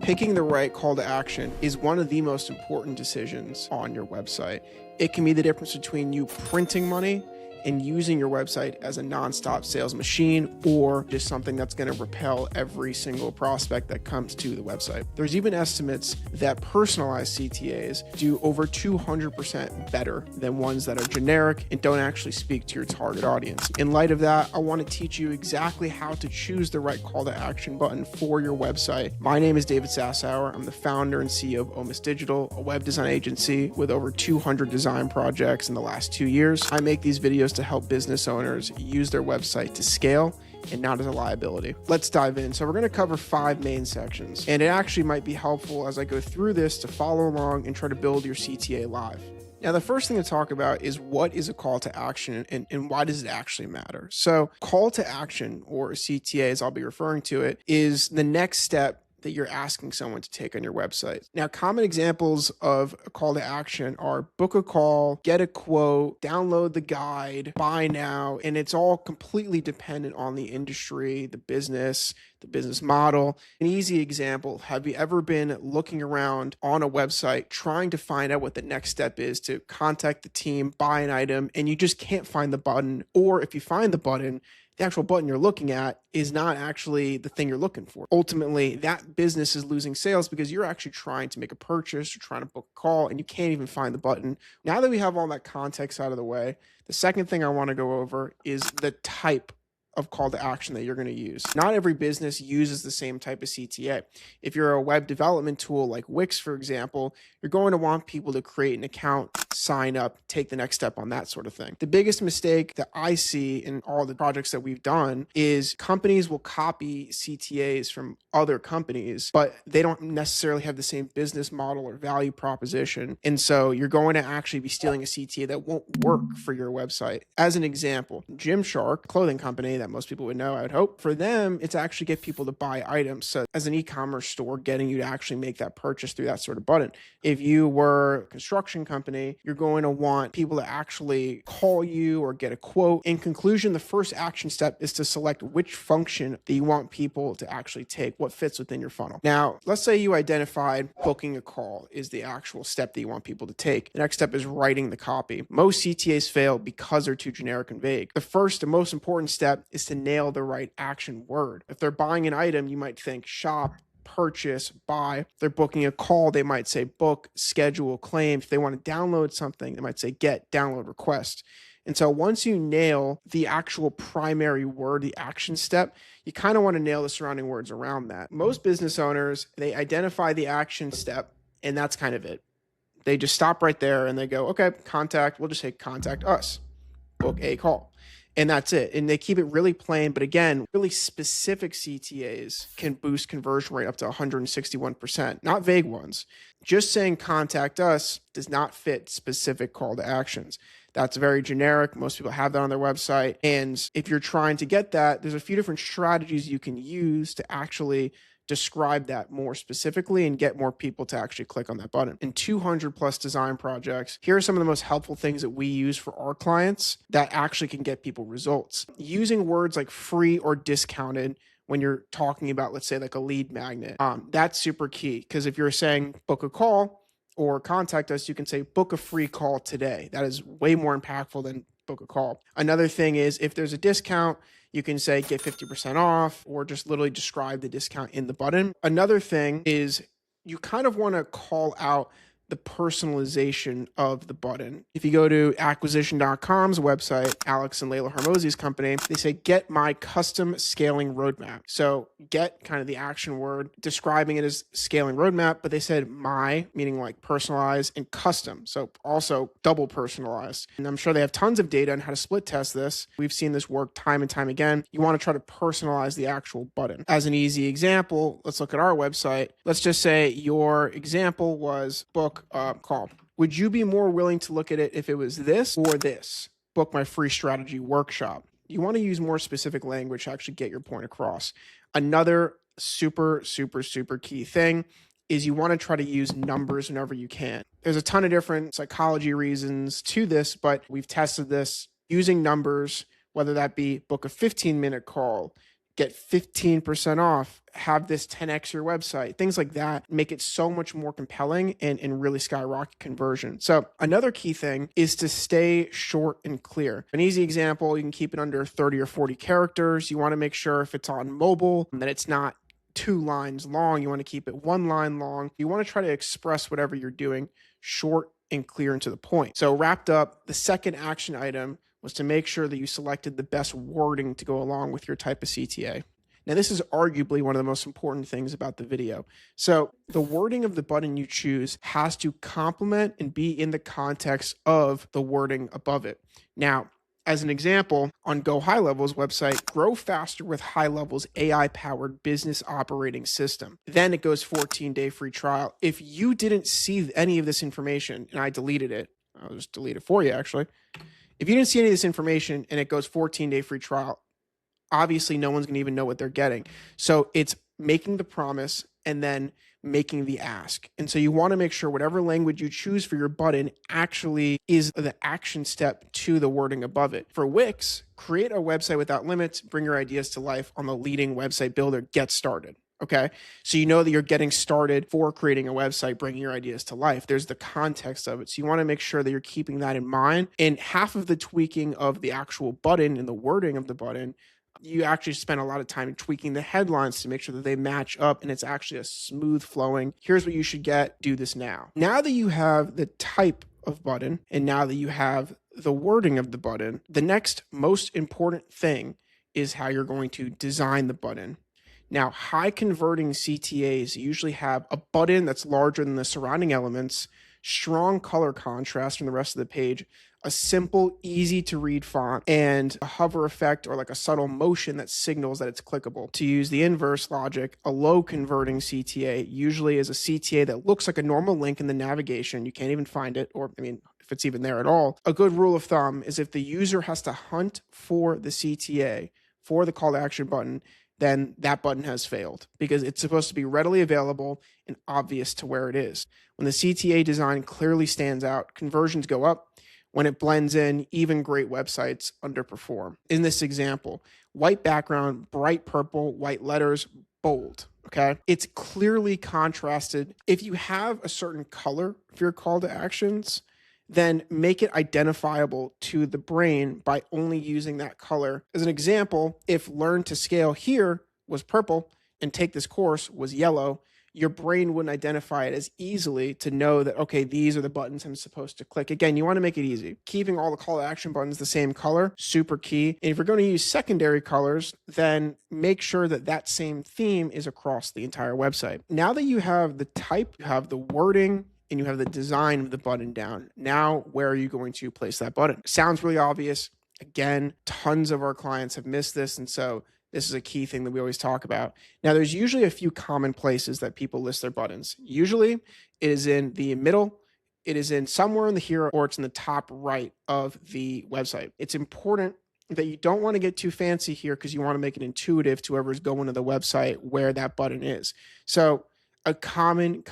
Picking the right call to action is one of the most important decisions on your website. It can be the difference between you printing money and using your website as a nonstop sales machine, or just something that's going to repel every single prospect that comes to the website. There's even estimates that personalized CTAs do over 200% better than ones that are generic and don't actually speak to your target audience. In light of that, I want to teach you exactly how to choose the right call to action button for your website. My name is David Sassauer. I'm the founder and CEO of Omis Digital, a web design agency with over 200 design projects in the last 2 years. I make these videos to help business owners use their website to scale and not as a liability. Let's dive in. So we're going to cover 5 main sections, and it actually might be helpful as I go through this to follow along and try to build your CTA live. Now, the first thing to talk about is what is a call to action and why does it actually matter? So call to action, or CTA as I'll be referring to it, is the next step that you're asking someone to take on your website. Now, common examples of a call to action are book a call, get a quote, download the guide, buy now, and it's all completely dependent on the industry, the business model. An easy example, have you ever been looking around on a website trying to find out what the next step is to contact the team, buy an item, and you just can't find the button? Or if you find the button, the actual button you're looking at is not actually the thing you're looking for. Ultimately, that business is losing sales because you're actually trying to make a purchase, you're trying to book a call, and you can't even find the button. Now that we have all that context out of the way, the second thing I want to go over is the type of call to action that you're going to use. Not every business uses the same type of CTA. If you're a web development tool like Wix, for example, you're going to want people to create an account, sign up, take the next step on that sort of thing. The biggest mistake that I see in all the projects that we've done is companies will copy CTAs from other companies, but they don't necessarily have the same business model or value proposition. And so you're going to actually be stealing a CTA that won't work for your website. As an example, Gymshark, clothing company that most people would know, I would hope, for them, it's actually get people to buy items. So as an e-commerce store, getting you to actually make that purchase through that sort of button. If you were a construction company, you're going to want people to actually call you or get a quote. In conclusion, the first action step is to select which function that you want people to actually take, what fits within your funnel. Now, let's say you identified booking a call is the actual step that you want people to take. The next step is writing the copy. Most CTAs fail because they're too generic and vague. The first and most important step is to nail the right action word. If they're buying an item, you might think shop, purchase, buy. If they're booking a call, they might say book, schedule, claim. If they want to download something, they might say get, download, request. And so once you nail the actual primary word, the action step, you kind of want to nail the surrounding words around that. Most business owners, they identify the action step, and that's kind of it. They just stop right there and they go, okay, contact, we'll just say contact us, book a call. And that's it. And they keep it really plain. But again, really specific CTAs can boost conversion rate up to 161%, not vague ones. Just saying contact us does not fit specific call to actions. That's very generic. Most people have that on their website. And if you're trying to get that, there's a few different strategies you can use to actually describe that more specifically and get more people to actually click on that button. In 200 plus design projects, here are some of the most helpful things that we use for our clients that actually can get people results. Using words like free or discounted when you're talking about, let's say, like a lead magnet, that's super key. Because if you're saying book a call or contact us, you can say book a free call today. That is way more impactful than book a call. Another thing is if there's a discount, you can say get 50% off or just literally describe the discount in the button. Another thing is you kind of want to call out the personalization of the button. If you go to acquisition.com's website, Alex and Layla Hormozi's company, they say, get my custom scaling roadmap. So get kind of the action word, describing it as scaling roadmap, but they said my, meaning like personalized, and custom. So also double personalized. And I'm sure they have tons of data on how to split test this. We've seen this work time and time again. You want to try to personalize the actual button. As an easy example, let's look at our website. Let's just say your example was book call. Would you be more willing to look at it if it was this or this? Book my free strategy workshop. You want to use more specific language to actually get your point across. Another super key thing is you want to try to use numbers whenever you can. There's a ton of different psychology reasons to this, but we've tested this using numbers, whether that be book a 15-minute call, get 15% off, have this 10x your website, things like that make it so much more compelling and really skyrocket conversion. So another key thing is to stay short and clear. An easy example, you can keep it under 30 or 40 characters. You want to make sure if it's on mobile that it's not 2 lines long. You want to keep it 1 line long. You want to try to express whatever you're doing short and clear and to the point. So wrapped up, the second action item was to make sure that you selected the best wording to go along with your type of CTA. Now, this is arguably one of the most important things about the video. So the wording of the button you choose has to complement and be in the context of the wording above it. Now, as an example, on GoHighLevel's website, grow faster with HighLevel's AI-powered business operating system. Then it goes 14-day free trial. If you didn't see any of this information, and I deleted it, I'll just delete it for you actually. If you didn't see any of this information and it goes 14-day free trial, obviously no one's going to even know what they're getting. So it's making the promise and then making the ask. And so you want to make sure whatever language you choose for your button actually is the action step to the wording above it. For Wix, create a website without limits, bring your ideas to life on the leading website builder, get started. Okay. So you know that you're getting started for creating a website, bringing your ideas to life. There's the context of it. So you want to make sure that you're keeping that in mind. And half of the tweaking of the actual button and the wording of the button, you actually spend a lot of time tweaking the headlines to make sure that they match up and it's actually a smooth flowing. Here's what you should get. Do this now. Now that you have the type of button and now that you have the wording of the button, the next most important thing is how you're going to design the button. Now, high converting CTAs usually have a button that's larger than the surrounding elements, strong color contrast from the rest of the page, a simple, easy to read font, and a hover effect or like a subtle motion that signals that it's clickable. To use the inverse logic, a low converting CTA usually is a CTA that looks like a normal link in the navigation. You can't even find it, or if it's even there at all. A good rule of thumb is if the user has to hunt for the CTA, for the call to action button, then that button has failed because it's supposed to be readily available and obvious to where it is. When the CTA design clearly stands out, conversions go up. When it blends in, even great websites underperform. In this example, white background, bright purple, white letters, bold, okay? It's clearly contrasted. If you have a certain color for your call to actions, then make it identifiable to the brain by only using that color. As an example, if learn to scale here was purple and take this course was yellow, your brain wouldn't identify it as easily to know that, okay, these are the buttons I'm supposed to click. Again, you want to make it easy. Keeping all the call to action buttons the same color, super key. And if you're going to use secondary colors, then make sure that that same theme is across the entire website. Now that you have the type, you have the wording, and you have the design of the button down. Now, where are you going to place that button? Sounds really obvious. Again, tons of our clients have missed this. And so this is a key thing that we always talk about. Now, there's usually a few common places that people list their buttons. Usually it is in the middle, it is in somewhere in the hero, or it's in the top right of the website. It's important that you don't want to get too fancy here because you want to make it intuitive to whoever's going to the website where that button is. So a common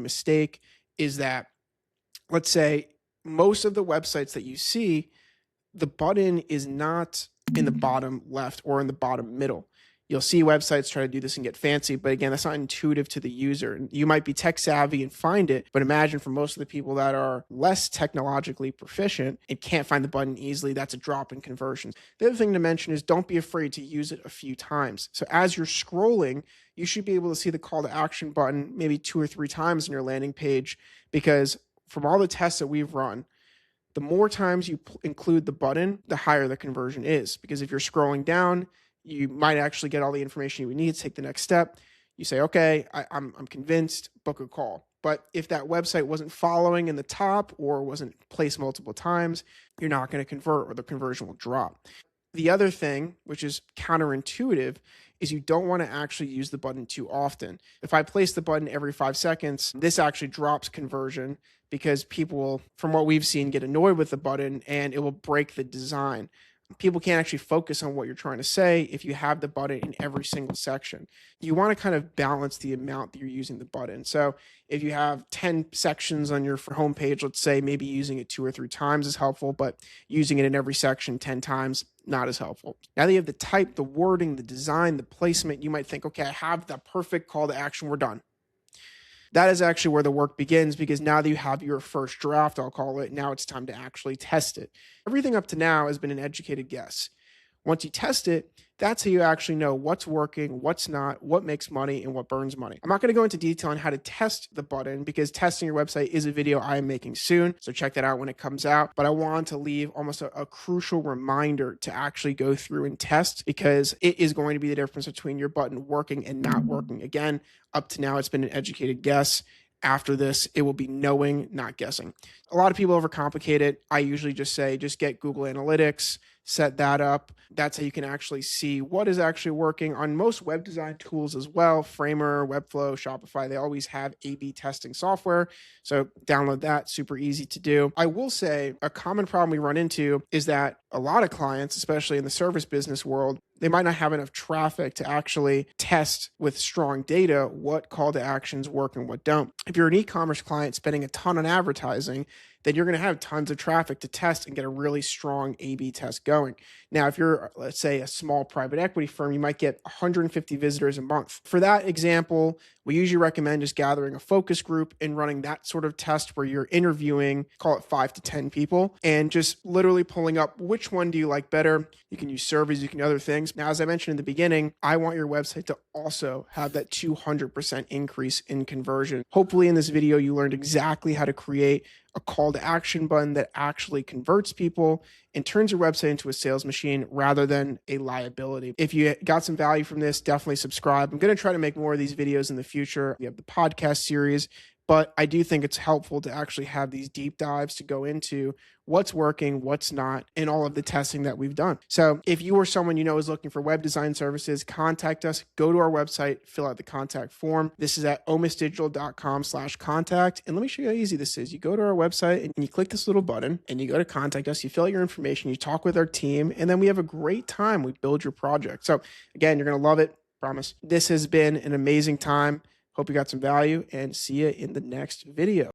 mistake is that, let's say, most of the websites that you see, the button is not in the bottom left or in the bottom middle. You'll see websites try to do this and get fancy, but again, that's not intuitive to the user. You might be tech savvy and find it, but imagine for most of the people that are less technologically proficient and can't find the button easily, that's a drop in conversions. The other thing to mention is don't be afraid to use it a few times. So as you're scrolling, you should be able to see the call to action button maybe 2 or 3 times on your landing page, because from all the tests that we've run, the more times you include the button, the higher the conversion is. Because if you're scrolling down, you might actually get all the information you would need to take the next step. You say, okay, I'm convinced, book a call. But if that website wasn't following in the top or wasn't placed multiple times, you're not going to convert, or the conversion will drop. The other thing, which is counterintuitive, is you don't want to actually use the button too often. If I place the button every 5 seconds, this actually drops conversion because people will, from what we've seen, get annoyed with the button and it will break the design. people can't actually focus on what you're trying to say if you have the button in every single section. You want to kind of balance the amount that you're using the button. So if you have 10 sections on your homepage, let's say maybe using it 2 or 3 times is helpful, but using it in every section 10 times, not as helpful. Now that you have the type, the wording, the design, the placement, you might think, okay, I have the perfect call to action, we're done. That is actually where the work begins, because now that you have your first draft, I'll call it, now it's time to actually test it. Everything up to now has been an educated guess. Once you test it, that's how you actually know what's working, what's not, what makes money, and what burns money. I'm not going to go into detail on how to test the button, because testing your website is a video I am making soon. So check that out when it comes out. But I want to leave almost a crucial reminder to actually go through and test, because it is going to be the difference between your button working and not working. Again, up to now, it's been an educated guess. After this, it will be knowing, not guessing. A lot of people overcomplicate it. I usually just say, just get Google Analytics, set that up. That's how you can actually see what is actually working on most web design tools as well. Framer, Webflow, Shopify, they always have A/B testing software. So download that, super easy to do. I will say a common problem we run into is that a lot of clients, especially in the service business world, they might not have enough traffic to actually test with strong data what call to actions work and what don't. If you're an e-commerce client spending a ton on advertising, then you're going to have tons of traffic to test and get a really strong A/B test going. Now, if you're, let's say, a small private equity firm, you might get 150 visitors a month. For that example, we usually recommend just gathering a focus group and running that sort of test where you're interviewing, call it 5 to 10 people, and just literally pulling up which one do you like better. You can use surveys, you can do other things. Now, as I mentioned in the beginning, I want your website to also have that 200% increase in conversion. Hopefully in this video, you learned exactly how to create a call to action button that actually converts people and turns your website into a sales machine rather than a liability. If you got some value from this, definitely subscribe. I'm going to try to make more of these videos in the future. We have the podcast series, but I do think it's helpful to actually have these deep dives to go into what's working, what's not, and all of the testing that we've done. So if you or someone you know is looking for web design services, contact us, go to our website, fill out the contact form. This is at omisdigital.com/contact. And let me show you how easy this is. You go to our website and you click this little button and you go to contact us, you fill out your information, you talk with our team, and then we have a great time. We build your project. So again, you're going to love it. Promise. This has been an amazing time. Hope you got some value, and see you in the next video.